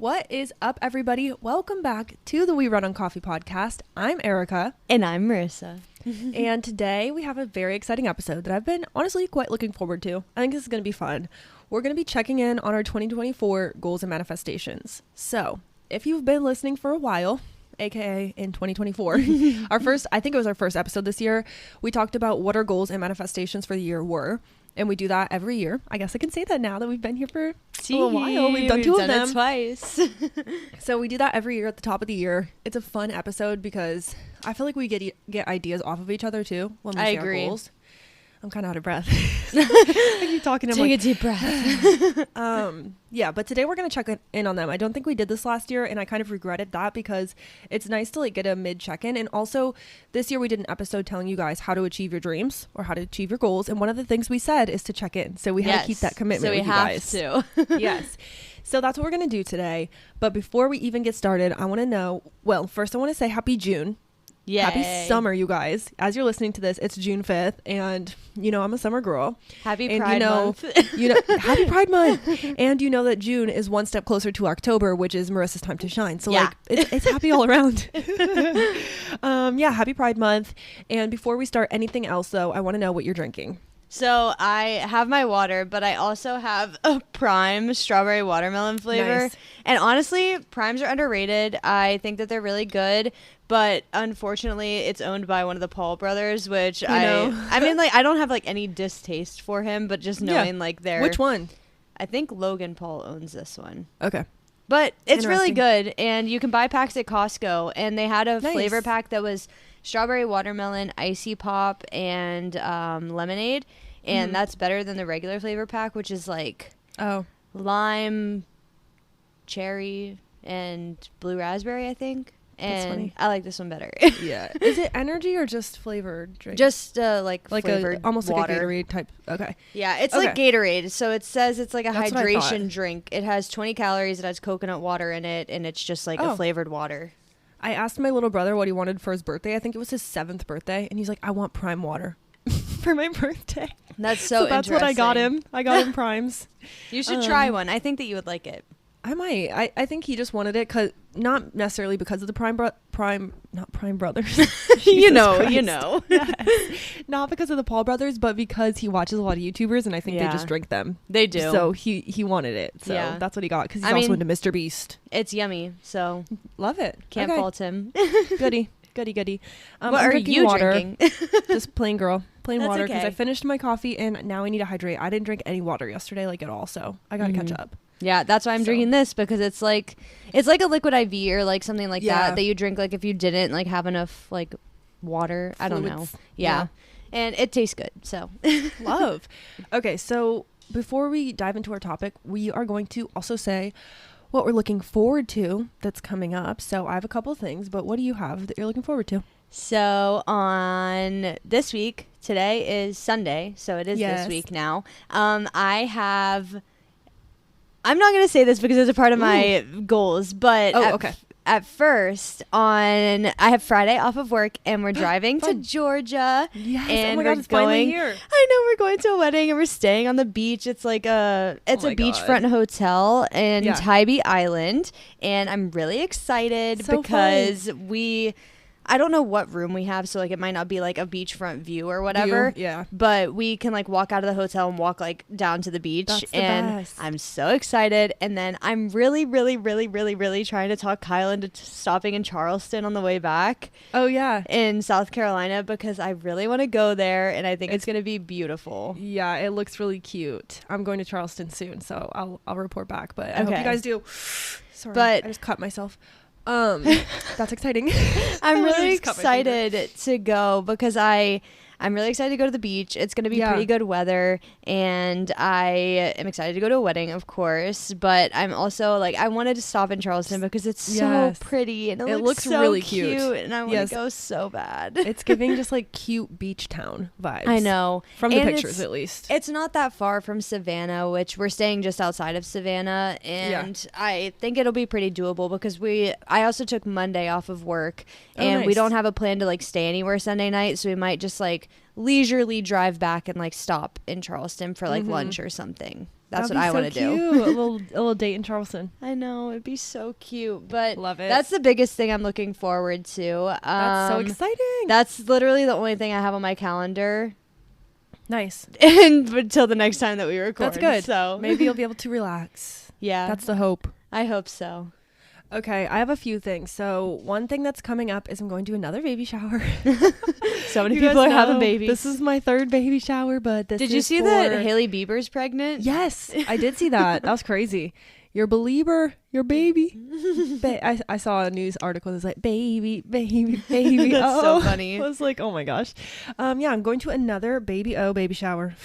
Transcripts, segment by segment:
What is up, everybody? Welcome back to the We Run on Coffee podcast. I'm Arika. And I'm Marissa. And today we have a very exciting episode that I've been honestly quite looking forward to. I think this is going to be fun. We're going to be checking in on our 2024 goals and manifestations. So if you've been listening for a while, aka in 2024, I think it was our first episode this year, we talked about what our goals and manifestations for the year were. And we do that every year. I guess I can say that now that we've been here for a while. We've done two of them twice. So we do that every year at the top of the year. It's a fun episode because I feel like we get ideas off of each other too when we share our goals. I'm kind of out of breath. I keep talking. Take a deep breath. Yeah, but today we're going to check in on them. I don't think we did this last year, and I kind of regretted that because it's nice to get a mid check-in. And also, this year we did an episode telling you guys how to achieve your dreams or how to achieve your goals. And one of the things we said is to check in. So we had to keep that commitment with you guys. So we have to. Yes. So that's what we're going to do today. But before we even get started, I want to know, well, first I want to say happy June. Yay. Happy summer, you guys. As you're listening to this, it's June 5th, and I'm a summer girl. Happy Pride Month. Happy Pride Month. And you know that June is one step closer to October, which is Marissa's time to shine. So it's happy all around. Happy Pride Month. And before we start anything else, though, I want to know what you're drinking. So I have my water, but I also have a Prime strawberry watermelon flavor. Nice. And honestly, Primes are underrated. I think that they're really good, but unfortunately it's owned by one of the Paul brothers, which I mean, I don't have any distaste for him, but just knowing they're... Which one? I think Logan Paul owns this one. Okay. But it's really good, and you can buy packs at Costco, and they had a flavor pack that was strawberry watermelon, icy pop, and lemonade, and that's better than the regular flavor pack, which is lime, cherry, and blue raspberry, I think. And I like this one better. Yeah. Is it energy or just flavored drink? Just flavored almost water. like a Gatorade type. Okay. Yeah, it's like Gatorade. So it says it's like a hydration drink. It has 20 calories. It has coconut water in it, and it's just a flavored water. I asked my little brother what he wanted for his birthday. I think it was his 7th birthday, and he's like, "I want Prime water for my birthday." That's so that's what I got him. I got him Primes. You should try one. I think that you would like it. I might. I think he just wanted it not necessarily because of the Prime brothers. you know. Yes. Not because of the Paul brothers, but because he watches a lot of YouTubers, and I think they just drink them. They do. So he wanted it. So that's what he got, because he's also into Mr. Beast. It's yummy. So love it. Can't fault him. Goody. What are you drinking? Just plain water, because okay. I finished my coffee and now I need to hydrate. I didn't drink any water yesterday at all, so I gotta catch up. Yeah, that's why I'm drinking this, because it's like a liquid IV or something like that you drink if you didn't have enough water. I don't know. Yeah. And it tastes good. So love. Okay, so before we dive into our topic, we are going to also say what we're looking forward to that's coming up. So I have a couple things, but what do you have that you're looking forward to? So on this week, today is Sunday, so it is this week now. I'm not going to say this because it's a part of my goals, but at first, I have Friday off of work, and we're driving to Georgia. Yes, and oh my God, it's finally here. I know, we're going to a wedding, and we're staying on the beach. It's a beachfront hotel in Tybee Island, and I'm really excited because I don't know what room we have, so it might not be a beachfront view or whatever. Yeah. But we can walk out of the hotel and walk down to the beach. That's the best. I'm so excited. And then I'm really, really, really, really, really trying to talk Kyle into stopping in Charleston on the way back. Oh yeah. In South Carolina, because I really want to go there, and I think it's going to be beautiful. Yeah, it looks really cute. I'm going to Charleston soon, so I'll report back. But I hope you guys do. Sorry, I just cut myself. That's exciting. I'm really excited to go because I'm really excited to go to the beach. It's going to be pretty good weather, and I am excited to go to a wedding, of course, but I'm also I wanted to stop in Charleston because it's so pretty, and it looks so really cute, and I want to go so bad. It's giving just cute beach town vibes. I know. From the pictures, at least. It's not that far from Savannah, which we're staying just outside of Savannah, and I think it'll be pretty doable because I also took Monday off of work, and we don't have a plan to stay anywhere Sunday night, so we might just leisurely drive back and stop in Charleston for lunch or something. That's what I want to do. A little date in Charleston. I know, it'd be so cute. But love it. That's the biggest thing I'm looking forward to. That's so exciting. That's literally the only thing I have on my calendar. Nice. And until the next time that we record. That's good. So maybe you'll be able to relax. Yeah. That's the hope. I hope so. Okay, I have a few things. So one thing that's coming up is I'm going to another baby shower. So many people are having babies. This is my third baby shower, but this Did you see that Hailey Bieber's pregnant? Yes, I did see that. That was crazy. Your believer, your baby. I saw a news article that was like, baby. That's so funny. I was like, oh my gosh. Yeah, I'm going to another baby shower.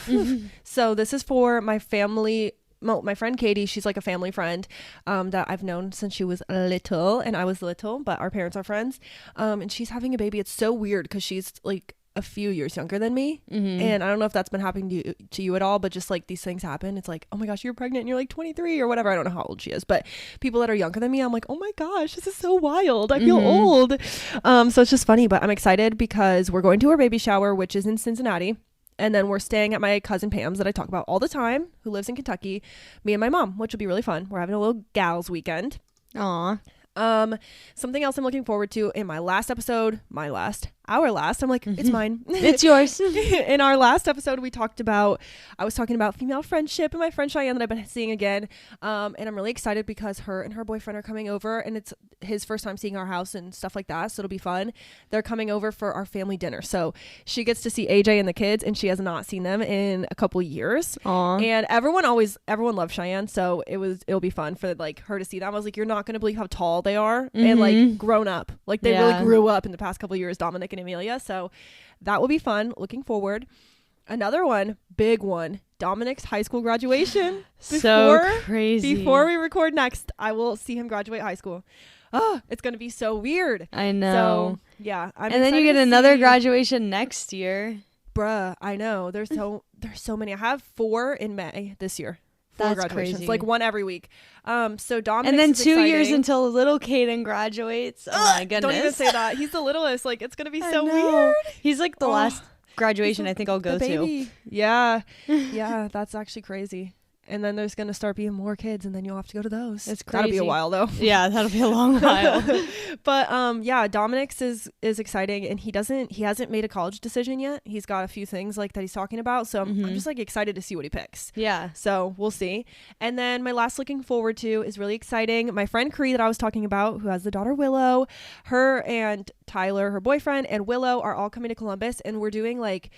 So this is for my family. My friend Katie, she's like a family friend that I've known since she was little, and I was little, but our parents are friends. And she's having a baby. It's so weird because she's like a few years younger than me. And I don't know if that's been happening to you at all, but just like these things happen. It's like, oh my gosh, you're pregnant and you're like 23 or whatever. I don't know how old she is, but people that are younger than me, I'm like, oh my gosh, this is so wild. I feel old. So it's just funny, but I'm excited because we're going to her baby shower, which is in Cincinnati. And then we're staying at my cousin Pam's that I talk about all the time, who lives in Kentucky, me and my mom, which will be really fun. We're having a little gals weekend. Aw. Something else I'm looking forward to in our last, I'm like, it's mine. It's yours. In our last episode, I was talking about female friendship and my friend Cheyenne that I've been seeing again. And I'm really excited because her and her boyfriend are coming over, and it's his first time seeing our house and stuff like that. So it'll be fun. They're coming over for our family dinner. So she gets to see AJ and the kids, and she has not seen them in a couple years. Aww. And everyone loves Cheyenne. So it'll be fun for like her to see them. I was like, you're not going to believe how tall they are and like grown up. Like they really grew up in the past couple of years, Dominic and Amelia. So that will be fun. Looking forward. Another one, big one, Dominic's high school graduation. So crazy. Before we record next, I will see him graduate high school. Oh, it's going to be so weird. I know. So yeah. And then you get another graduation next year. Bruh, I know. There's so many. I have 4 in May this year. 4 That's graduations, crazy. like 1 every week. So Dominic, and then 2 years until little Caden graduates. Oh my goodness! Don't even say that. He's the littlest. Like it's gonna be so weird. He's like the last graduation I think I'll go to. Yeah, yeah, that's actually crazy. And then there's going to start being more kids, and then you'll have to go to those. It's crazy. That'll be a while, though. Yeah, that'll be a long while. But yeah, Dominic's is exciting, and he hasn't made a college decision yet. He's got a few things like that he's talking about, so I'm just like excited to see what he picks. Yeah. So we'll see. And then my last looking forward to is really exciting. My friend Cree that I was talking about, who has the daughter Willow, her and Tyler, her boyfriend, and Willow are all coming to Columbus, and we're doing like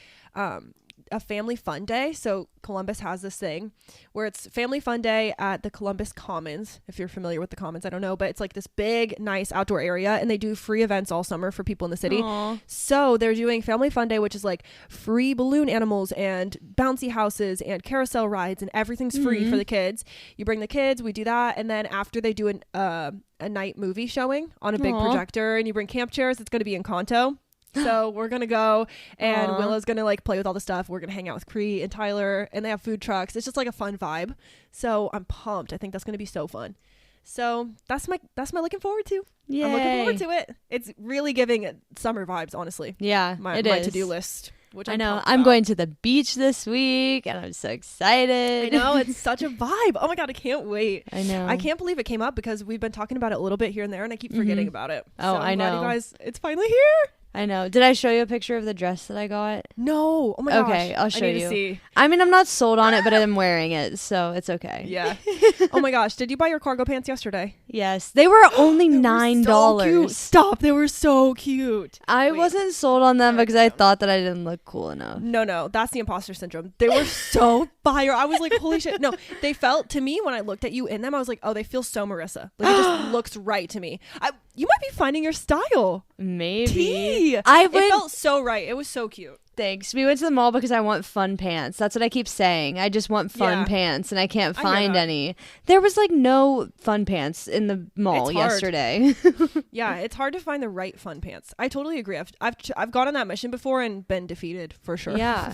a family fun day. So Columbus has this thing where it's family fun day at the Columbus Commons. If you're familiar with the Commons, I don't know, but it's like this big, nice outdoor area, and they do free events all summer for people in the city. Aww. So they're doing family fun day, which is like free balloon animals and bouncy houses and carousel rides, and everything's free for the kids. You bring the kids, we do that, and then after they do a night movie showing on a big projector, and you bring camp chairs. It's going to be in Kanto. So we're going to go, and Willow's going to like play with all the stuff. We're going to hang out with Cree and Tyler, and they have food trucks. It's just like a fun vibe. So I'm pumped. I think that's going to be so fun. So that's my looking forward to. Yay. I'm looking forward to it. It's really giving summer vibes, honestly. Yeah, my to-do list. Which I know. I'm going to the beach this week, and I'm so excited. I know. It's such a vibe. Oh my God, I can't wait. I know. I can't believe it came up because we've been talking about it a little bit here and there, and I keep forgetting about it. Oh, so I know. I'm glad you guys, it's finally here. I know. Did I show you a picture of the dress that I got? No. Oh my gosh. Okay, I'll show I need you. To see. I mean, I'm not sold on it, but I'm wearing it, so it's okay. Yeah. Oh my gosh. Did you buy your cargo pants yesterday? Yes. They were only $9. So cute. Stop. They were so cute. I wasn't sold on them because I thought that I didn't look cool enough. No. That's the imposter syndrome. They were so fire. I was like, holy shit. No, they felt to me when I looked at you in them, I was like, oh, they feel so Marissa. Like it just looks right to me. You might be finding your style. Maybe. It felt so right. It was so cute. Thanks. We went to the mall because I want fun pants. That's what I keep saying. I just want fun pants, and I can't find any. There was like no fun pants in the mall yesterday. Yeah, it's hard to find the right fun pants. I totally agree. I've gone on that mission before and been defeated for sure. Yeah,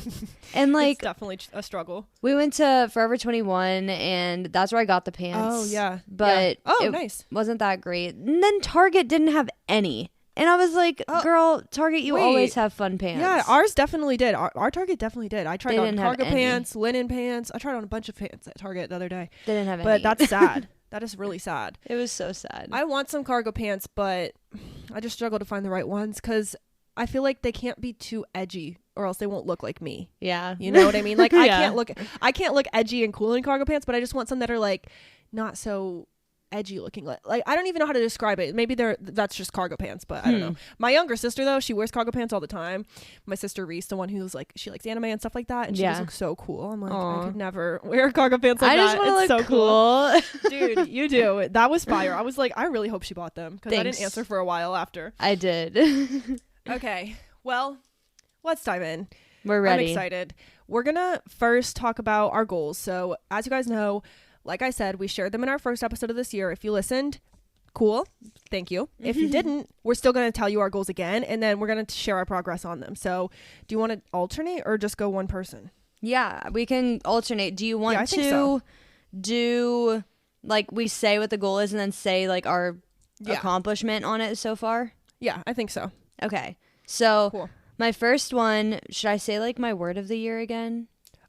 and like it's definitely a struggle. We went to Forever 21, and that's where I got the pants. Oh yeah, but it wasn't that great. And then Target didn't have any. And I was like, girl, Target, you always have fun pants. Yeah, ours definitely did. Our Target definitely did. I tried on cargo pants, linen pants. I tried on a bunch of pants at Target the other day. They didn't have any. But that's sad. That is really sad. It was so sad. I want some cargo pants, but I just struggle to find the right ones because I feel like they can't be too edgy or else they won't look like me. Yeah. You know what I mean? Like I can't look edgy and cool in cargo pants, but I just want some that are like not so edgy looking. Like I don't even know how to describe it. Maybe that's just cargo pants, but I don't know. My younger sister though, she wears cargo pants all the time. My sister Reese, the one who's like, she likes anime and stuff like that, and she just looks so cool. I'm like, I could never wear cargo pants like that. I just want to look so cool. Dude, you do. That was fire. I was like, I really hope she bought them because I didn't answer for a while after. I did. Okay, well, let's dive in. We're ready. I'm excited. We're gonna first talk about our goals. So as you guys know, like I said, we shared them in our first episode of this year. If you listened, cool. Thank you. If you didn't, we're still going to tell you our goals again, and then we're going to share our progress on them. So do you want to alternate or just go one person? Yeah, we can alternate. Do you want to do, like, we say what the goal is and then say, like, our accomplishment on it so far? Yeah, I think so. Okay. So my first one, should I say, like, my word of the year again?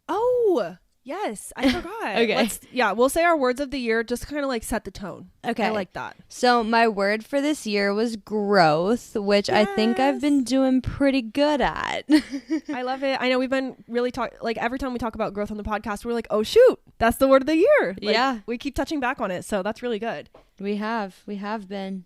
Oh, yes. I forgot. Okay. We'll say our words of the year, just kind of like set the tone. Okay. I like that. So my word for this year was growth, which I think I've been doing pretty good at. I love it. I know we've been really like every time we talk about growth on the podcast, we're like, oh shoot, that's the word of the year. Like, we keep touching back on it. So that's really good. We have been.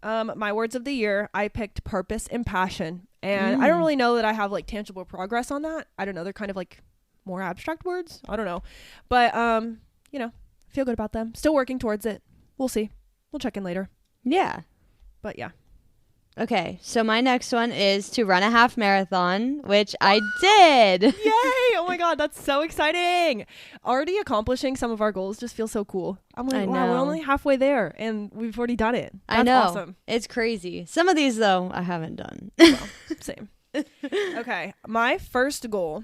My words of the year, I picked purpose and passion. And I don't really know that I have like tangible progress on that. I don't know. They're kind of like more abstract words. I don't know. But, you know, feel good about them. Still working towards it. We'll see. We'll check in later. Yeah. But yeah. Okay. So my next one is to run a half marathon, which I did. Yay. Oh my God. That's so exciting. Already accomplishing some of our goals just feels so cool. I'm like, wow, we're only halfway there and we've already done it. That's I know. Awesome. It's crazy. Some of these though, I haven't done. Well, same. Okay. My first goal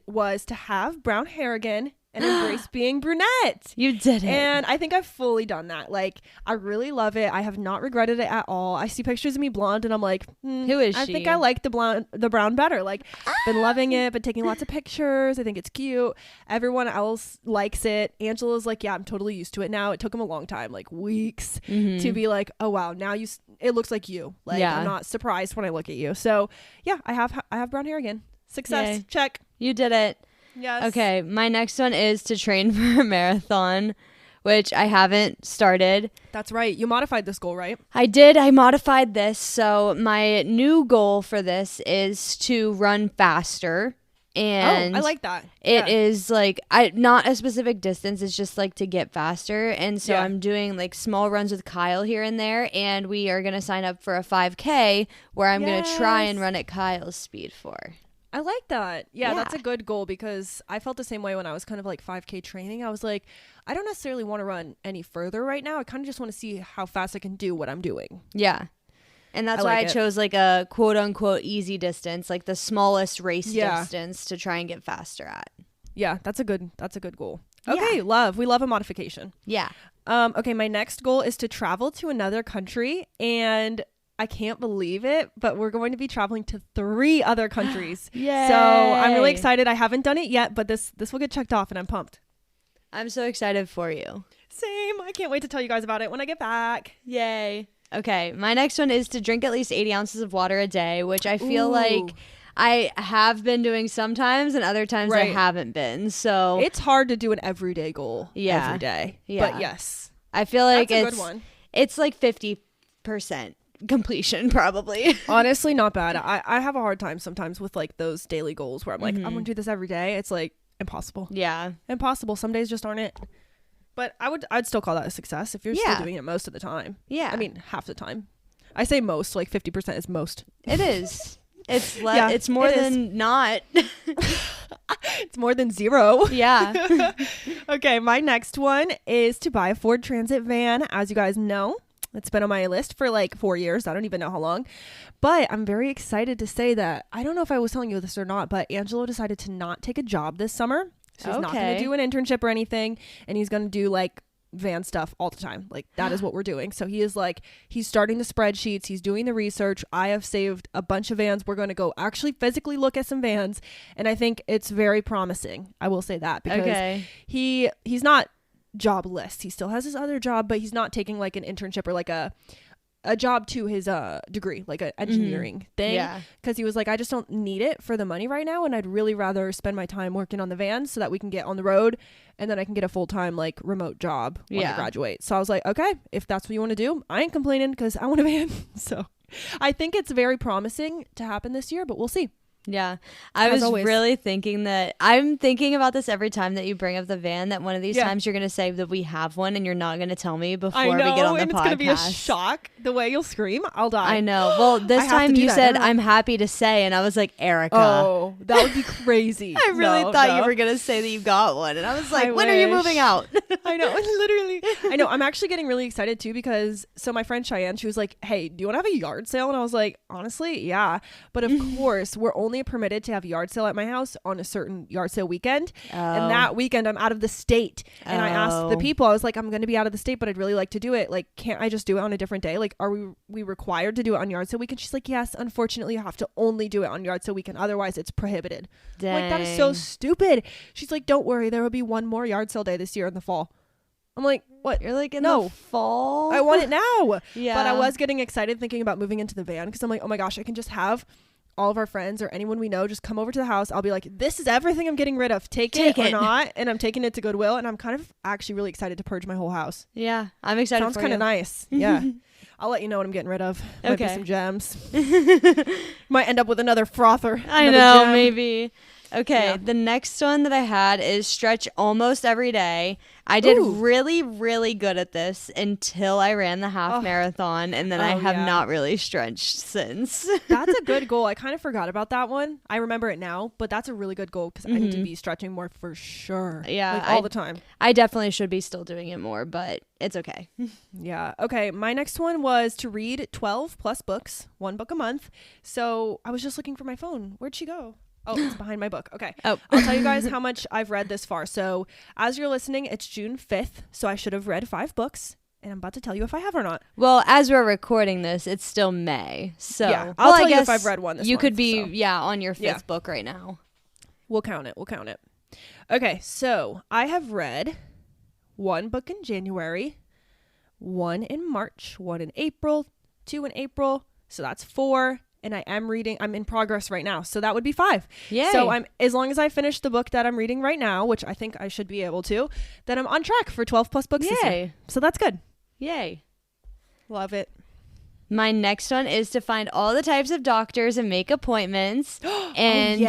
was to have brown hair again and embrace being brunette. You did it. And I think I've fully done that. Like, I really love it. I have not regretted it at all. I see pictures of me blonde and I'm like, who is she? I think I like the brown better. Like, been loving it, been taking lots of pictures. I think it's cute. Everyone else likes it. Angela's like, yeah, I'm totally used to it now. It took him a long time, like weeks, to be like, oh wow, now it looks like you. Like, I'm not surprised when I look at you. So yeah, I have brown hair again. Success. Yay. Check. You did it. Yes. Okay, my next one is to train for a marathon, which I haven't started. That's right. You modified this goal, right? I did. I modified this. So my new goal for this is to run faster. And I like that. It is like not a specific distance. It's just like to get faster. And so I'm doing like small runs with Kyle here and there. And we are going to sign up for a 5K where I'm going to try and run at Kyle's speed for. I like that. Yeah, that's a good goal because I felt the same way when I was kind of like 5K training. I was like, I don't necessarily want to run any further right now. I kind of just want to see how fast I can do what I'm doing. Yeah. And that's why I chose like a quote unquote easy distance, like the smallest race distance to try and get faster at. Yeah, that's a good goal. Okay, we love a modification. Yeah. Okay, my next goal is to travel to another country, and I can't believe it, but we're going to be traveling to 3 other countries. Yay. So I'm really excited. I haven't done it yet, but this will get checked off and I'm pumped. I'm so excited for you. Same. I can't wait to tell you guys about it when I get back. Yay. Okay. My next one is to drink at least 80 ounces of water a day, which I feel like I have been doing sometimes and other times I haven't been. So it's hard to do an everyday goal every day. Yeah. But yes. I feel like that's a good one. It's like 50% completion probably. Honestly, not bad. I have a hard time sometimes with like those daily goals where I'm like, I'm gonna do this every day. It's like impossible. Yeah. Impossible. Some days just aren't it. But I'd still call that a success if you're still doing it most of the time. Yeah. I mean, half the time. I say most, like 50% is most. It is. It's more than not. It's more than 0. Yeah. Okay, my next one is to buy a Ford Transit van. As you guys know, it's been on my list for like 4 years. I don't even know how long. But I'm very excited to say that, I don't know if I was telling you this or not, but Angelo decided to not take a job this summer. So he's not going to do an internship or anything. And he's going to do like van stuff all the time. Like that is what we're doing. So he is like, he's starting the spreadsheets, he's doing the research. I have saved a bunch of vans. We're going to go actually physically look at some vans, and I think it's very promising. I will say that, because he's not jobless. He still has his other job, but he's not taking like an internship or like a job to his degree, like an engineering thing, because he was like, I just don't need it for the money right now, and I'd really rather spend my time working on the van so that we can get on the road, and then I can get a full-time like remote job when I graduate. So I was like, okay, if that's what you want to do, I ain't complaining, because I want a van. So I think it's very promising to happen this year, but we'll see. Yeah. I was really thinking that I'm thinking about this every time that you bring up the van, that one of these times you're going to say that we have one and you're not going to tell me before we get on the and podcast. It's going to be a shock. The way you'll scream, I'll die. I know. Well, this time you said, I'm happy to say, and I was like, Arika. Oh, that would be crazy. I really thought you were going to say that you got one. And I was like, when are you moving out? I know. Literally. I know. I'm actually getting really excited too, because so my friend Cheyenne, she was like, hey, do you want to have a yard sale? And I was like, honestly, yeah. But of course, we're only permitted to have yard sale at my house on a certain yard sale weekend. And that weekend I'm out of the state. And I asked the people, I was like, I'm going to be out of the state, but I'd really like to do it. Like, can't I just do it on a different day? Like, are we required to do it on yard sale weekend? She's like, yes, unfortunately you have to only do it on yard sale weekend. Otherwise it's prohibited. Dang. Like, that is so stupid. She's like, don't worry, there will be one more yard sale day this year in the fall. I'm like, what? You're like, in the fall? I want it now. Yeah. But I was getting excited thinking about moving into the van, because I'm like, oh my gosh, I can just have all of our friends or anyone we know just come over to the house. I'll be like, this is everything I'm getting rid of. Take it or not. And I'm taking it to Goodwill. And I'm kind of actually really excited to purge my whole house. Yeah, I'm excited. Sounds kind of nice. Yeah. I'll let you know what I'm getting rid of. Might be some gems. Might end up with another frother. I know, gem. Maybe. Okay, the next one that I had is stretch almost every day. I did really, really good at this until I ran the half marathon, and then I have not really stretched since. That's a good goal. I kind of forgot about that one. I remember it now, but that's a really good goal, because I need to be stretching more for sure. Yeah. Like, all the time. I definitely should be still doing it more, but it's okay. Yeah. Okay. My next one was to read 12 plus books, 1 book a month. So I was just looking for my phone. Where'd she go? Oh, it's behind my book. Okay. Oh. I'll tell you guys how much I've read this far. So as you're listening, it's June 5th. So I should have read 5 books. And I'm about to tell you if I have or not. Well, as we're recording this, it's still May. So yeah, I'll tell you if I've read one this month. You could be, on your 5th book right now. We'll count it. Okay. So I have read 1 book in January, 1 in March, 1 in April, 2 in April. So that's 4. And I'm in progress right now. So that would be 5. Yay. So as long as I finish the book that I'm reading right now, which I think I should be able to, then I'm on track for 12 plus books this year. So that's good. Yay. Love it. My next one is to find all the types of doctors and make appointments. And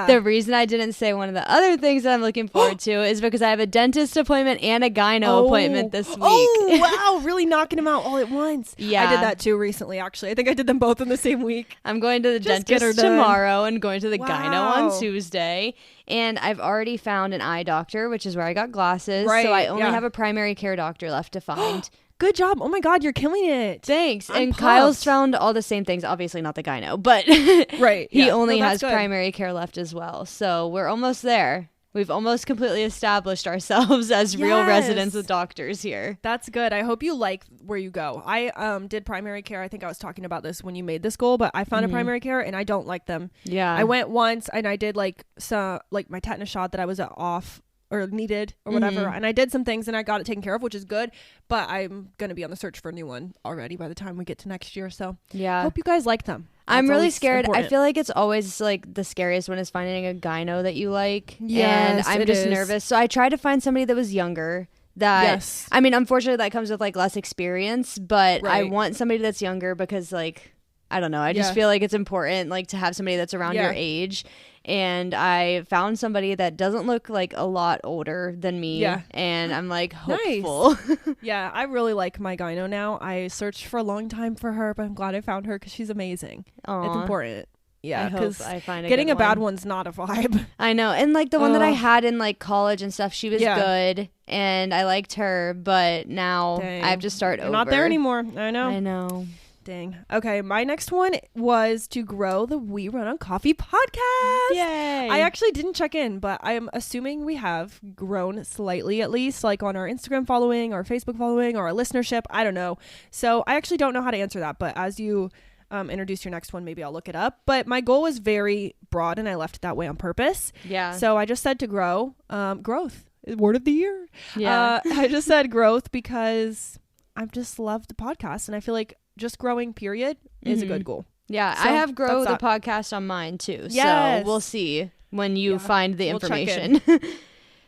the reason I didn't say one of the other things that I'm looking forward to is because I have a dentist appointment and a gyno appointment this week. Oh, wow. Really knocking them out all at once. Yeah. I did that too recently, actually. I think I did them both in the same week. I'm going to the dentist tomorrow and going to the gyno on Tuesday. And I've already found an eye doctor, which is where I got glasses. Right. So I only have a primary care doctor left to find. Good job. Oh my God, you're killing it. Thanks. I'm pumped. Kyle's found all the same things. Obviously not the gyno, but he only has primary care left as well. So we're almost there. We've almost completely established ourselves as real residents with doctors here. That's good. I hope you like where you go. I did primary care. I think I was talking about this when you made this goal, but I found a primary care and I don't like them. Yeah. I went once and I did like my tetanus shot that I was off or needed or whatever, and I did some things and I got it taken care of, which is good, but I'm gonna be on the search for a new one already by the time we get to next year. So yeah, hope you guys like them. I'm really scared. I feel like it's always like the scariest one is finding a gyno that you like. And I'm just nervous. So I tried to find somebody that was younger. I mean, unfortunately that comes with like less experience, but I want somebody that's younger because like, I don't know. I just feel like it's important like to have somebody that's around your age. And I found somebody that doesn't look like a lot older than me. Yeah. And I'm like hopeful. Nice. Yeah, I really like my gyno now. I searched for a long time for her, but I'm glad I found her because she's amazing. Aww. It's important. Yeah, because getting a bad one's not a vibe. I know. And like the one that I had in like college and stuff, she was good and I liked her, but now I have to start over. Not there anymore. I know. Dang. Okay, my next one was to grow the We Run on Coffee podcast. Yay. I actually didn't check in, but I'm assuming we have grown slightly, at least, like on our Instagram following, our Facebook following, or our listenership. I don't know. So I actually don't know how to answer that, but as you introduce your next one, maybe I'll look it up. But my goal was very broad, and I left it that way on purpose. Yeah. So I just said to grow. Growth. Word of the year. Yeah. I just said growth because I've just loved the podcast, and I feel like just growing period is a good goal. Yeah, So I have Grow the podcast on mine too. Yes. So we'll see when you find the information.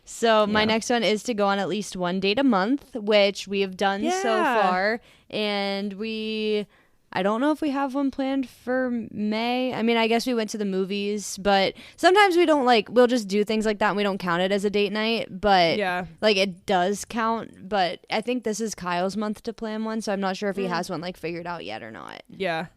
So my next one is to go on at least one date a month, which we have done so far. And I don't know if we have one planned for May. I mean, I guess we went to the movies, but sometimes we don't we'll just do things like that and we don't count it as a date night, but it does count. But I think this is Kyle's month to plan one, so I'm not sure if he has one figured out yet or not. Yeah.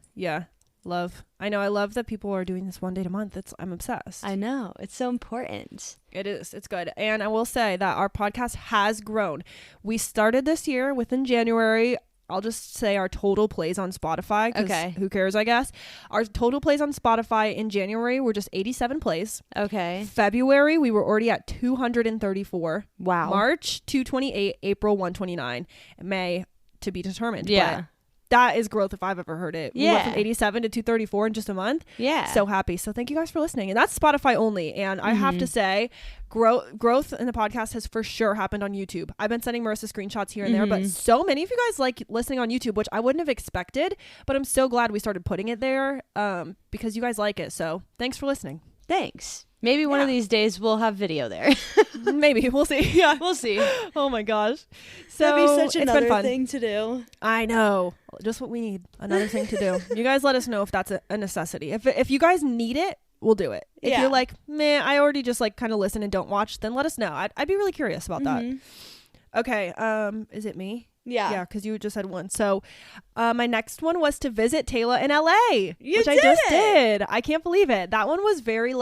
Love. I know. I love that people are doing this one date a month. I'm obsessed. I know. It's so important. It is. It's good. And I will say that our podcast has grown. We started this year within January. I'll just say our total plays on Spotify. Okay. Who cares, I guess. Our total plays on Spotify in January were just 87 plays. Okay. February, we were already at 234. Wow. March, 228. April, 129. May, to be determined. Yeah. But that is growth if I've ever heard it. We went from 87 to 234 in just a month. Yeah. So happy. So thank you guys for listening. And that's Spotify only. And I have to say, growth in the podcast has for sure happened on YouTube. I've been sending Marissa screenshots here and there, but so many of you guys like listening on YouTube, which I wouldn't have expected. But I'm so glad we started putting it there because you guys like it. So thanks for listening. Thanks. Maybe one of these days we'll have video there. Maybe. We'll see. Yeah. We'll see. Oh my gosh. So that'd be such another thing to do. I know. Just what we need. Another thing to do. You guys let us know if that's a necessity. If you guys need it, we'll do it. If you're like, man, I already just kind of listen and don't watch, then let us know. I'd be really curious about that. Okay. Is it me? Yeah. Yeah, because you just had one. So my next one was to visit Taylor in LA. Which I just did. I can't believe it. That one was very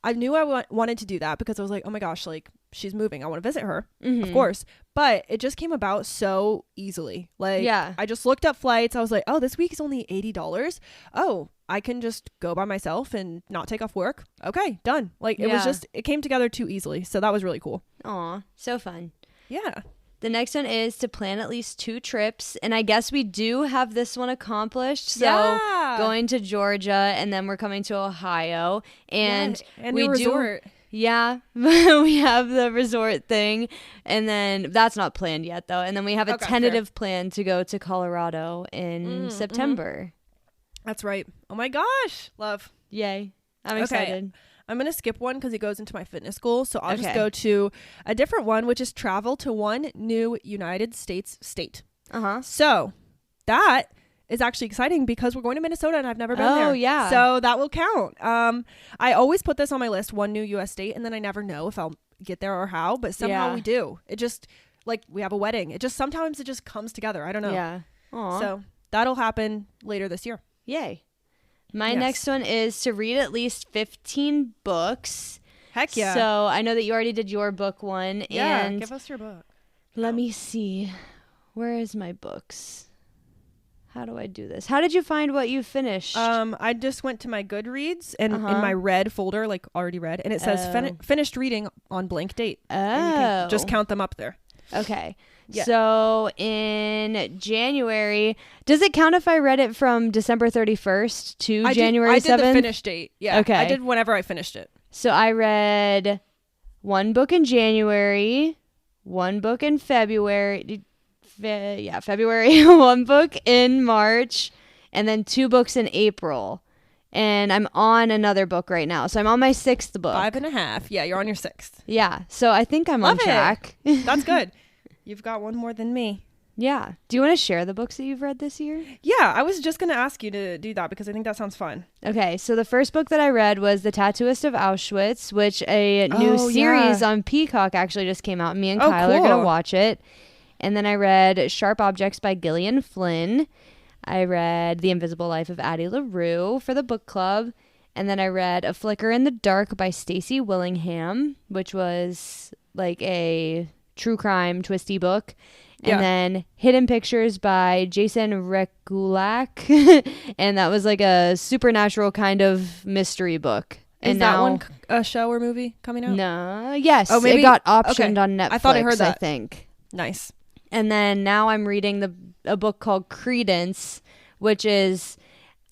I knew I wanted to do that because I was like, oh my gosh, she's moving. I want to visit her, of course. But it just came about so easily. I just looked up flights. I was like, oh, this week is only $80. Oh, I can just go by myself and not take off work. Okay, done. It came together too easily. So that was really cool. Aw, so fun. Yeah. The next one is to plan at least 2 trips. And I guess we do have this one accomplished. So going to Georgia and then we're coming to Ohio. And we resort. Yeah, we have the resort thing. And then that's not planned yet, though. And then we have a tentative plan to go to Colorado in September. That's right. Oh, my gosh. Love. Yay. I'm excited. I'm going to skip one because it goes into my fitness goal. So I'll just go to a different one, which is travel to one new United States state. So that is actually exciting because we're going to Minnesota and I've never been there. Oh, yeah. So that will count. I always put this on my list, one new U.S. state, and then I never know if I'll get there or how, but somehow we do. It just, we have a wedding. Sometimes it just comes together. I don't know. Yeah. Aww. So that'll happen later this year. Yay. My next one is to read at least 15 books. Heck yeah. So I know that you already did your book one. Yeah, and give us your book. Let me see. Where is my books? How do I do this? How did you find what you finished? I just went to my Goodreads and in my read folder, already read, and it says finished reading on blank date. Oh. And you can just count them up there. Okay. Yeah. So in January, does it count if I read it from December 31st to January 7th? I did the finish date. Yeah. Okay. I did whenever I finished it. So I read one book in January, one book in February. February, one book in March, and then 2 books in April. And I'm on another book right now. So I'm on my 6th book. 5.5. Yeah, you're on your 6th. Yeah. So I think I'm on track. That's good. You've got one more than me. Yeah. Do you want to share the books that you've read this year? Yeah, I was just going to ask you to do that because I think that sounds fun. Okay. So the first book that I read was The Tattooist of Auschwitz, which a new series on Peacock actually just came out. Me and Kyle are going to watch it. And then I read Sharp Objects by Gillian Flynn. I read The Invisible Life of Addie LaRue for the book club. And then I read A Flicker in the Dark by Stacey Willingham, which was a true crime twisty book. And then Hidden Pictures by Jason Rekulak. And that was like a supernatural kind of mystery book. Is and that now, one a show or movie coming out? No. Yes. Oh, maybe it got optioned on Netflix, I thought I heard that. I think. Nice. And then now I'm reading a book called Credence, which is...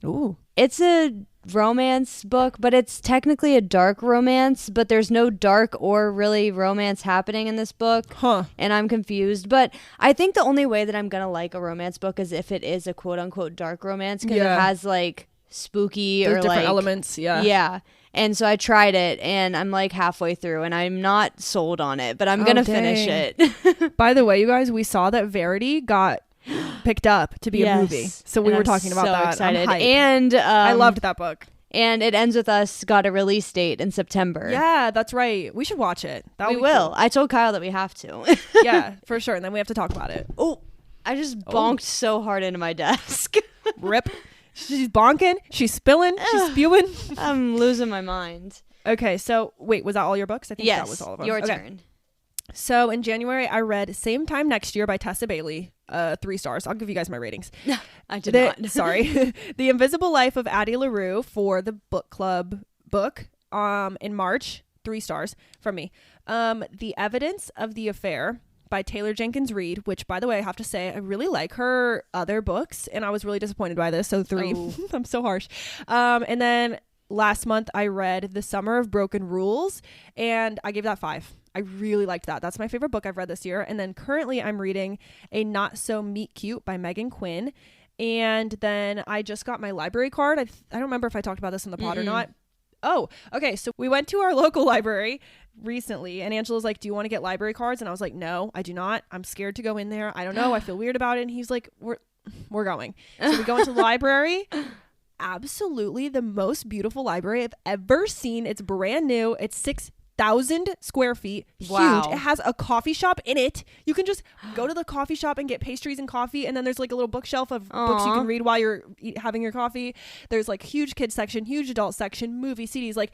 Ooh. It's a romance book, but it's technically a dark romance, but there's no dark or really romance happening in this book. And I'm confused. But I think the only way that I'm going to like a romance book is if it is a quote unquote dark romance, because it has like spooky There's or different like elements. Yeah. Yeah. And so I tried it and I'm like halfway through and I'm not sold on it, but I'm going to finish it. By the way, you guys, we saw that Verity got picked up to be a movie. So we were talking about that. Excited. I'm hyped. And I loved that book. And It Ends With Us got a release date in September. Yeah, that's right. We should watch it. We will. Cool. I told Kyle that we have to. Yeah, for sure. And then we have to talk about it. Oh, I just bonked so hard into my desk. Rip. She's bonking. She's spilling. She's spewing. I'm losing my mind. Okay, so wait, was that all your books? I think that was all of them. Your turn. So in January, I read Same Time Next Year by Tessa Bailey. 3 stars. I'll give you guys my ratings. I did not. Sorry. The Invisible Life of Addie LaRue for the book club book in March. 3 stars from me. The Evidence of the Affair by Taylor Jenkins Reid, which, by the way, I have to say, I really like her other books, and I was really disappointed by this, so 3. Oh. I'm so harsh. And then last month, I read The Summer of Broken Rules, and I gave that 5. I really liked that. That's my favorite book I've read this year. And then currently I'm reading A Not So Meet Cute by Megan Quinn. And then I just got my library card. I don't remember if I talked about this in the pod or not. Oh, okay. So we went to our local library recently and Angela's like, do you want to get library cards? And I was like, no, I do not. I'm scared to go in there. I don't know. I feel weird about it. And he's like, we're going. So we go into the library. Absolutely the most beautiful library I've ever seen. It's brand new. It's 6,000 square feet. Wow. Huge. It has a coffee shop in it. You can just go to the coffee shop and get pastries and coffee, and then there's like a little bookshelf of books you can read while you're having your coffee. There's like huge kids section, huge adult section, movie CDs. Like,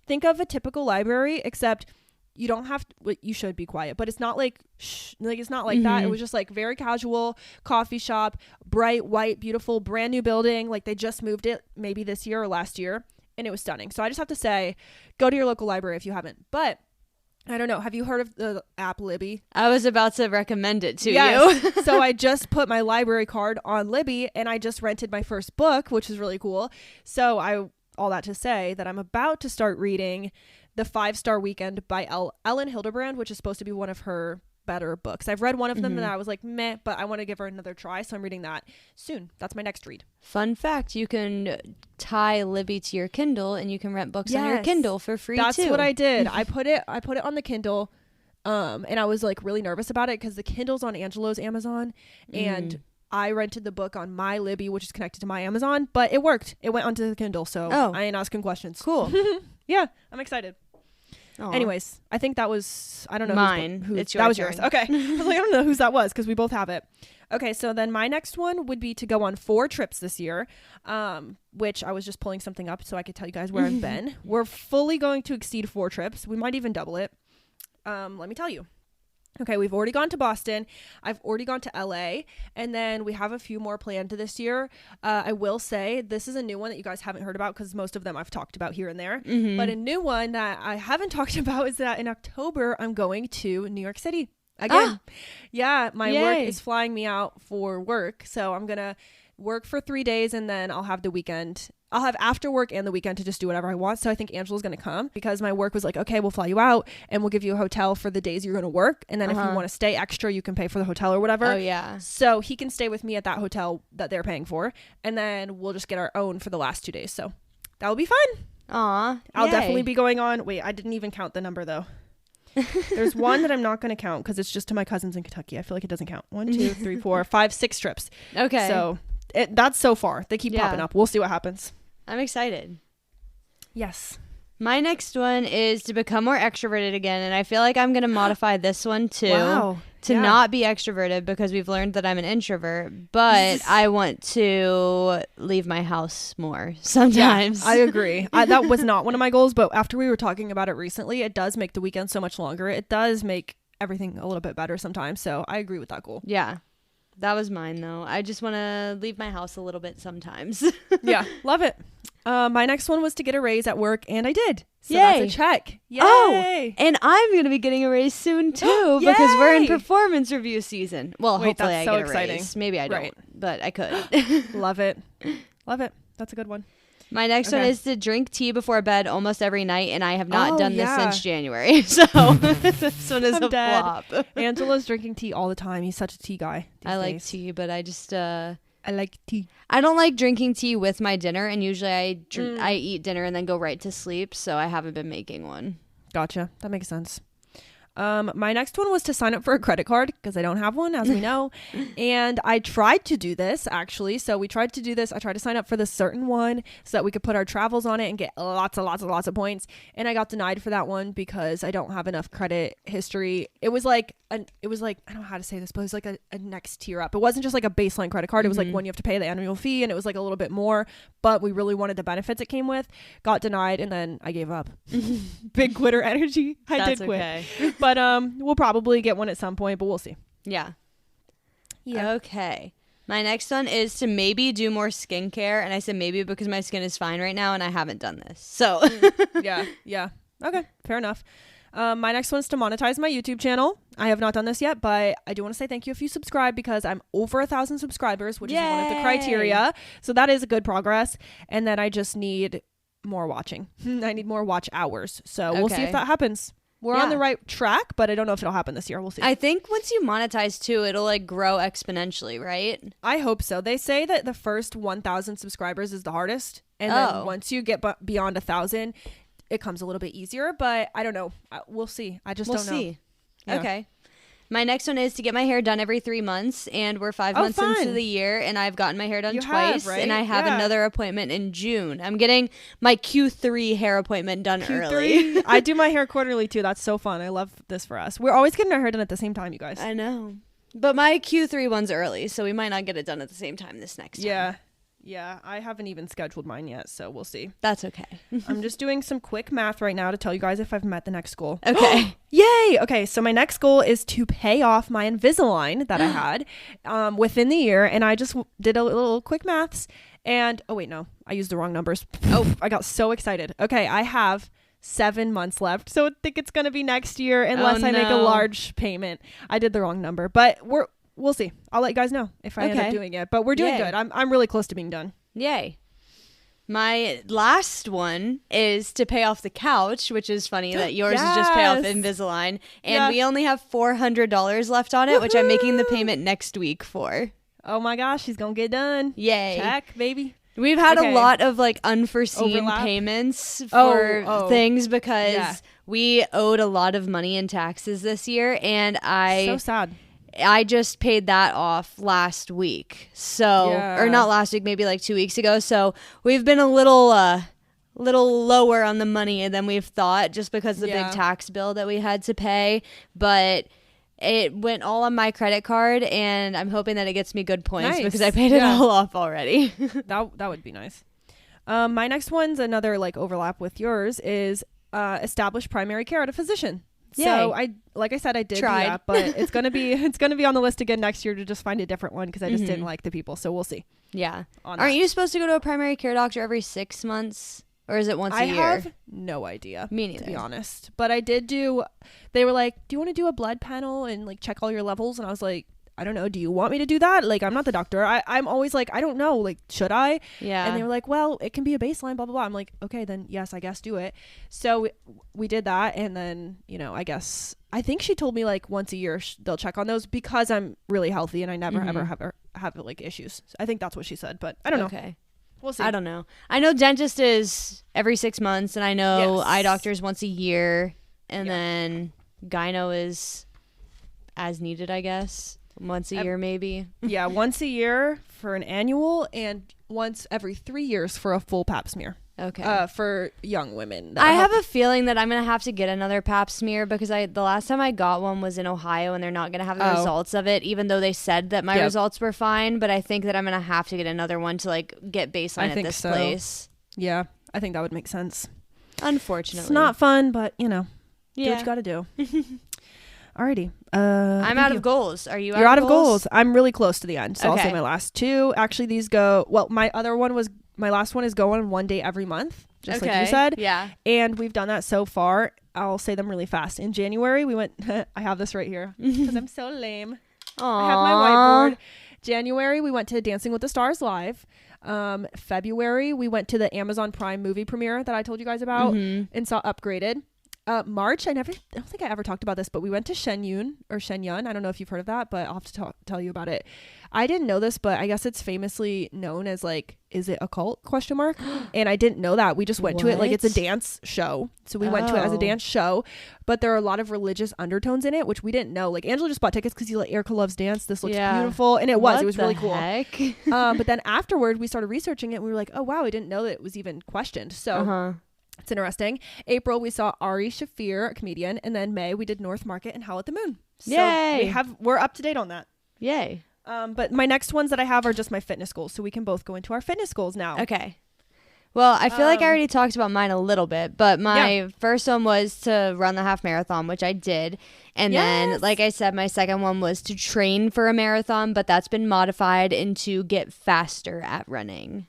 think of a typical library, except you don't have to, well, you should be quiet, but it's not like it's not like that. It was just like very casual coffee shop, bright white, beautiful, brand new building. Like they just moved it maybe this year or last year. And it was stunning. So I just have to say, go to your local library if you haven't. But I don't know. Have you heard of the app Libby? I was about to recommend it to you. So I just put my library card on Libby and I just rented my first book, which is really cool. So all that to say that I'm about to start reading The 5-Star Weekend by Ellen Hildebrand, which is supposed to be one of her better books. I've read one of them and I was like, meh, but I want to give her another try. So I'm reading that soon. That's my next read. Fun fact, you can tie Libby to your Kindle and you can rent books on your Kindle for free. That's too. What I did. I put it on the Kindle and I was like really nervous about it because the Kindle's on Angelo's Amazon and I rented the book on my Libby, which is connected to my Amazon, but it worked. It went onto the Kindle, so I ain't asking questions. Cool. Yeah, I'm excited. Aww. Anyways, I think that was, I don't know. Mine. That was yours. Okay. I was like, I don't know whose that was because we both have it. Okay, so then my next one would be to go on 4 trips this year, which I was just pulling something up so I could tell you guys where I've been. We're fully going to exceed 4 trips. We might even double it. Let me tell you. Okay, we've already gone to Boston. I've already gone to LA. And then we have a few more planned this year. I will say this is a new one that you guys haven't heard about because most of them I've talked about here and there. But a new one that I haven't talked about is that in October, I'm going to New York City again. Yeah, my work is flying me out for work. So I'm going to work for 3 days and then I'll have the weekend. I'll have after work and the weekend to just do whatever I want. So I think Angela's going to come because my work was like, okay, we'll fly you out and we'll give you a hotel for the days you're going to work. And then if you want to stay extra, you can pay for the hotel or whatever. Oh, yeah. So he can stay with me at that hotel that they're paying for. And then we'll just get our own for the last 2 days. So that will be fun. Aw. I'll definitely be going on. Wait, I didn't even count the number though. There's one that I'm not going to count because it's just to my cousins in Kentucky. I feel like it doesn't count. 1, 2, 3, 4, 5, 6 trips. Okay. So that's so far. They keep popping up. We'll see what happens. I'm excited. Yes. My next one is to become more extroverted again. And I feel like I'm going to modify this one too. Wow. To not be extroverted because we've learned that I'm an introvert. But I want to leave my house more sometimes. Yeah, I agree. That was not one of my goals. But after we were talking about it recently, it does make the weekend so much longer. It does make everything a little bit better sometimes. So I agree with that goal. Yeah. That was mine, though. I just want to leave my house a little bit sometimes. Yeah, love it. My next one was to get a raise at work, and I did. So Yay. That's a check. Yay. Oh, and I'm going to be getting a raise soon, too, because we're in performance review season. Well, hopefully I get a raise. Maybe I don't, but I could. Love it. Love it. That's a good one. My next one is to drink tea before bed almost every night, and I have not done this since January. So this one is a flop. Angela's drinking tea all the time. He's such a tea guy. I like tea, but I just I like tea. I don't like drinking tea with my dinner, and usually I eat dinner and then go right to sleep, so I haven't been making one. Gotcha. That makes sense. My next one was to sign up for a credit card because I don't have one, as we know. And I tried to do this, actually. So we tried to do this. I tried to sign up for this certain one so that we could put our travels on it and get lots of points. And I got denied for that one because I don't have enough credit history. It was like, I don't know how to say this, but it was like a next tier up. It wasn't just like a baseline credit card. It was like one you have to pay the annual fee, and it was like a little bit more. But we really wanted the benefits it came with. Got denied, and then I gave up. Big quitter energy. I did quit. Okay. But we'll probably get one at some point, but we'll see. Yeah. Okay. My next one is to maybe do more skincare, and I said maybe because my skin is fine right now and I haven't done this. So yeah. Okay, fair enough. My next one is to monetize my YouTube channel. I have not done this yet, but I do want to say thank you if you subscribe, because I'm over 1,000 subscribers, which is one of the criteria. So that is a good progress. And then I just need more watching. I need more watch hours. So we'll see if that happens. We're on the right track, but I don't know if it'll happen this year. We'll see. I think once you monetize too, it'll like grow exponentially, right? I hope so. They say that the first 1,000 subscribers is the hardest. And then once you get beyond 1,000, it comes a little bit easier, but I don't know. We'll see. I just don't know. Yeah. Okay. My next one is to get my hair done every 3 months, and we're 5 months into the year, and I've gotten my hair done twice, and I have another appointment in June. I'm getting my Q3 hair appointment done early. I do my hair quarterly too. That's so fun. I love this for us. We're always getting our hair done at the same time, you guys. I know. But my Q3 one's early, so we might not get it done at the same time this next time. Yeah, I haven't even scheduled mine yet, so we'll see. That's okay. I'm just doing some quick math right now to tell you guys if I've met the next goal. Okay. Yay! Okay, so my next goal is to pay off my Invisalign that I had within the year, and I just did a little quick maths, and I used the wrong numbers. I got so excited. Okay, I have 7 months left, so I think it's gonna be next year unless I make a large payment. I did the wrong number, but we'll see. I'll let you guys know if I end up doing it. But we're doing good. I'm really close to being done. Yay. My last one is to pay off the couch, which is funny that yours is just pay off Invisalign. And we only have $400 left on it, which I'm making the payment next week for. Oh my gosh, she's going to get done. Yay. Check, baby. We've had a lot of like unforeseen payments for things because we owed a lot of money in taxes this year, and so sad. I just paid that off last week. So, or not last week, maybe like 2 weeks ago. So we've been a little lower on the money than we've thought, just because of the big tax bill that we had to pay. But it went all on my credit card, and I'm hoping that it gets me good points because I paid it all off already. That would be nice. My next one's another like overlap with yours is establish primary care at a physician. Yay. So I did do that, but it's gonna be on the list again next year to just find a different one because I just didn't like the people. So we'll see. Yeah. Aren't you supposed to go to a primary care doctor every 6 months, or is it once a year? I have no idea. Me neither, to be honest. But I did do. They were like, "Do you want to do a blood panel and like check all your levels?" And I was like, I don't know. Do you want me to do that? Like, I'm not the doctor. I'm always like, I don't know. Like, should I? Yeah. And they were like, well, it can be a baseline, blah, blah, blah. I'm like, okay, then yes, I guess do it. So we did that. And then, I think she told me like once a year they'll check on those because I'm really healthy and I never ever have like issues. So I think that's what she said, but I don't know. Okay. We'll see. I don't know. I know dentist is every 6 months, and I know eye doctors once a year, and then gyno is as needed, I guess. Once a year, maybe. Yeah, once a year for an annual, and once every 3 years for a full pap smear. Okay. For young women. I have a feeling that I'm going to have to get another pap smear because the last time I got one was in Ohio, and they're not going to have the results of it, even though they said that my results were fine. But I think that I'm going to have to get another one to like get baseline at this place. Yeah, I think that would make sense. Unfortunately. It's not fun, but do what you got to do. Alrighty. I'm out of goals. Are you? You're out of goals? I'm really close to the end. So I'll say my last two. Actually, these go. Well, my last one is going one day every month, just like you said. Yeah. And we've done that so far. I'll say them really fast. In January, we went. I have this right here because I'm so lame. Aww. I have my whiteboard. January, we went to Dancing with the Stars live. February, we went to the Amazon Prime movie premiere that I told you guys about and saw Upgraded. March, I don't think I ever talked about this, but we went to Shenyun. I don't know if you've heard of that, but I'll have to tell you about it. I didn't know this, but I guess it's famously known as like, is it a cult ? And I didn't know that. We just went to it like it's a dance show. So we went to it as a dance show, but there are a lot of religious undertones in it, which we didn't know. Like Angela just bought tickets because he's like, Erica loves dance. This looks beautiful. And it was really cool. But then afterward, we started researching it. And we were like, oh wow, I didn't know that it was even questioned. So it's interesting. April, we saw Ari Shafir, a comedian. And then May, we did North Market and Howl at the Moon. So Yay. we're up to date on that. Yay. But my next ones that I have are just my fitness goals. So we can both go into our fitness goals now. Okay. Well, I feel like I already talked about mine a little bit, but my first one was to run the half marathon, which I did. And then, like I said, my second one was to train for a marathon, but that's been modified into get faster at running.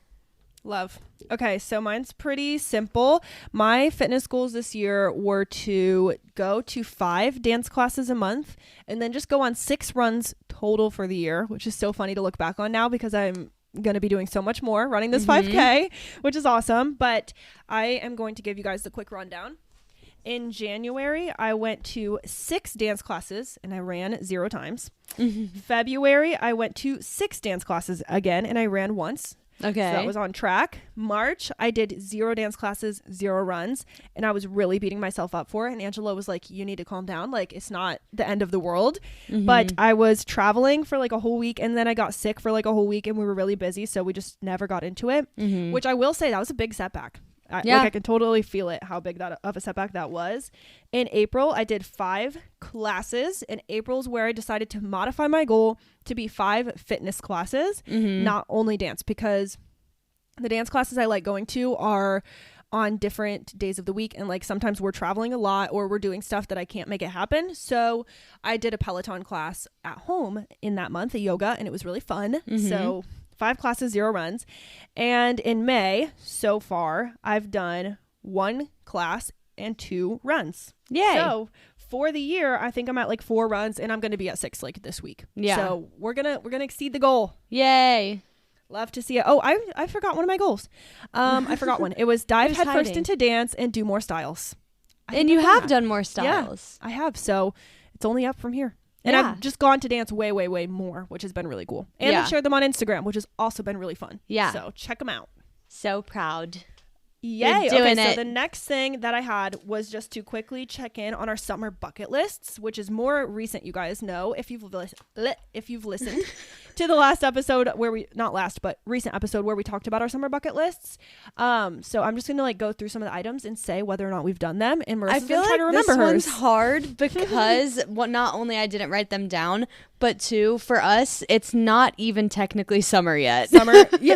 Love. Okay, so mine's pretty simple. My fitness goals this year were to go to 5 dance classes a month and then just go on 6 runs total for the year, which is so funny to look back on now because I'm going to be doing so much more running this 5K, which is awesome. But I am going to give you guys the quick rundown. In January, I went to 6 dance classes and I ran 0 times. February, I went to 6 dance classes again and I ran once. Okay. So that was on track. March, I did 0 dance classes, 0 runs, and I was really beating myself up for it. And Angela was like, you need to calm down. Like, it's not the end of the world. But I was traveling for like a whole week, and then I got sick for like a whole week, and we were really busy, so we just never got into it, which I will say that was a big setback. Like I can totally feel it, how big that of a setback that was. In April, I did 5 classes. And April's where I decided to modify my goal to be 5 fitness classes, not only dance, because the dance classes I like going to are on different days of the week. And like sometimes we're traveling a lot or we're doing stuff that I can't make it happen. So I did a Peloton class at home in that month, a yoga, and it was really fun. So 5 classes, 0 runs. And in May, so far, I've done 1 class and 2 runs. Yay. So for the year, I think I'm at like 4 runs and I'm going to be at 6 like this week. Yeah. So we're going to exceed the goal. Yay. Love to see it. Oh, I forgot one of my goals. I forgot one. It was dive headfirst into dance and do more styles. And you have done more styles. Yeah, I have. So it's only up from here. And I've just gone to dance way, way, way more, which has been really cool. And I've shared them on Instagram, which has also been really fun. Yeah. So check them out. So proud. Yay. Okay, so the next thing that I had was just to quickly check in on our summer bucket lists, which is more recent, you guys know, if you've listened to the last episode recent episode where we talked about our summer bucket lists. So I'm just going to like go through some of the items and say whether or not we've done them. And Marissa's going to try to remember hers. This one's hard because not only I didn't write them down, but 2, for us, it's not even technically summer yet.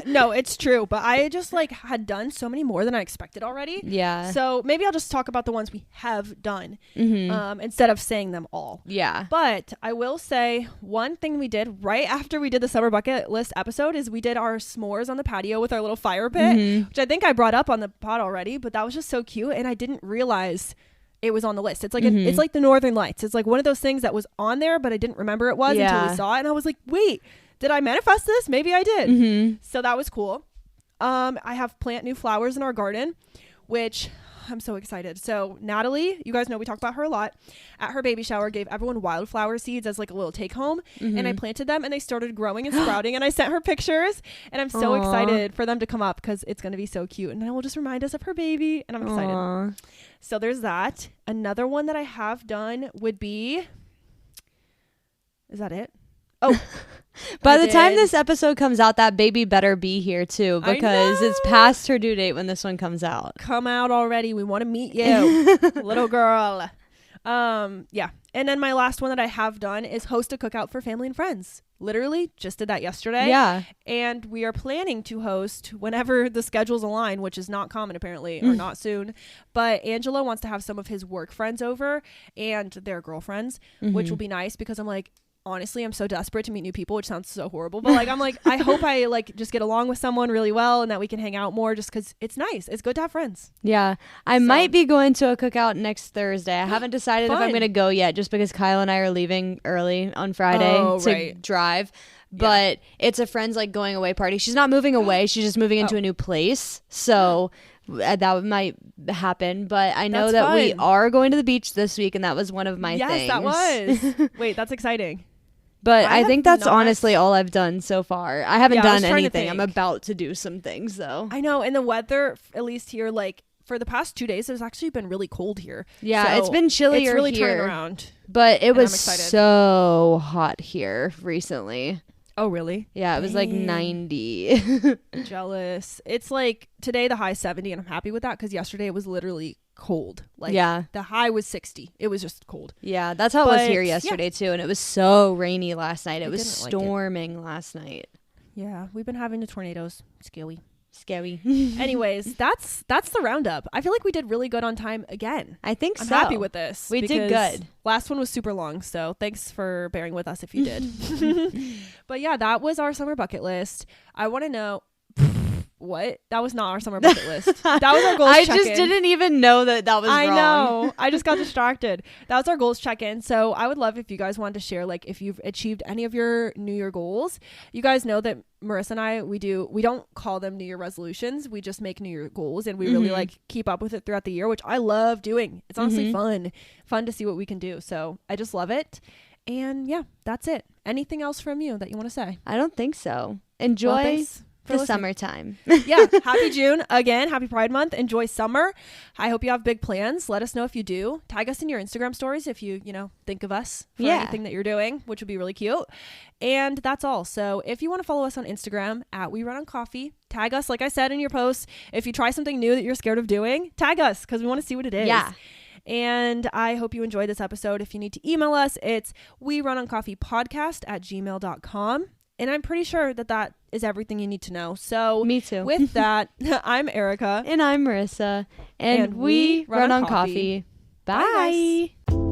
No, it's true. But I just like had done so many more than I expected already. Yeah. So maybe I'll just talk about the ones we have done instead of saying them all. Yeah. But I will say one thing we did right after we did the summer bucket list episode is we did our s'mores on the patio with our little fire pit, which I think I brought up on the pod already, but that was just so cute. And I didn't realize it was on the list. It's like it's like the Northern Lights. It's like one of those things that was on there, but I didn't remember it was until we saw it. And I was like, wait, did I manifest this? Maybe I did. So that was cool. I have plant new flowers in our garden, which I'm so excited. So Natalie, you guys know we talk about her a lot, at her baby shower gave everyone wildflower seeds as like a little take home. And I planted them and they started growing and sprouting and I sent her pictures and I'm so excited for them to come up because it's going to be so cute and it will just remind us of her baby and I'm excited. So there's that. Another one that I have done would be, is that it? Oh, by the time this episode comes out, that baby better be here too, because it's past her due date when this one comes out. Come out already. We want to meet you, little girl. Yeah. And then my last one that I have done is host a cookout for family and friends. Literally just did that yesterday. Yeah. And we are planning to host whenever the schedules align, which is not common apparently, or not soon. But Angelo wants to have some of his work friends over and their girlfriends, which will be nice because I'm like, honestly, I'm so desperate to meet new people, which sounds so horrible, but like I'm like, I hope I like just get along with someone really well and that we can hang out more, just because it's nice. It's good to have friends. Yeah, I might be going to a cookout next Thursday. I haven't decided if I'm going to go yet, just because Kyle and I are leaving early on Friday to drive. But it's a friend's like going away party. She's not moving away. She's just moving into a new place. So that might happen. But I know that we are going to the beach this week, and that was one of my things. Yes, that was. Wait, that's exciting. But I think that's honestly all I've done so far. I haven't done anything. I'm about to do some things, though. I know. And the weather, at least here, like for the past 2 days, it's actually been really cold here. Yeah, so it's been chillier here. It's really turning around. But it was so hot here recently. Oh, really? Yeah, it was like 90. Jealous. It's like today the high 70, and I'm happy with that because yesterday it was literally cold. Like the high was 60. It was just cold. Yeah, that's how it was here yesterday too, and it was so rainy last night. It was storming last night. Yeah, we've been having the tornadoes. Scary. Anyways, that's the roundup. I feel like we did really good on time again. I think I'm happy with this. We did good. Last one was super long, so thanks for bearing with us if you did. But yeah, that was our summer bucket list. I want to know what? That was not our summer bucket list. That was our goals check-in. I just didn't even know that was wrong. I know. I just got distracted. That was our goals check-in. So I would love if you guys wanted to share, like, if you've achieved any of your New Year goals. You guys know that Marissa and I, we don't call them New Year resolutions. We just make New Year goals, and we really like keep up with it throughout the year, which I love doing. It's honestly fun to see what we can do. So I just love it. And yeah, that's it. Anything else from you that you want to say? I don't think so. Enjoy the summertime. Yeah. Happy June. Again, happy Pride Month. Enjoy summer. I hope you have big plans. Let us know if you do. Tag us in your Instagram stories if you think of us for anything that you're doing, which would be really cute. And that's all. So if you want to follow us on Instagram at We Run on Coffee, tag us, like I said in your posts. If you try something new that you're scared of doing, tag us because we want to see what it is. Yeah. And I hope you enjoyed this episode. If you need to email us, it's werunoncoffeepodcast@gmail.com. And I'm pretty sure that is everything you need to know. So me too. With that, I'm Arika. And I'm Marissa. And we run on coffee. Bye. Bye, guys.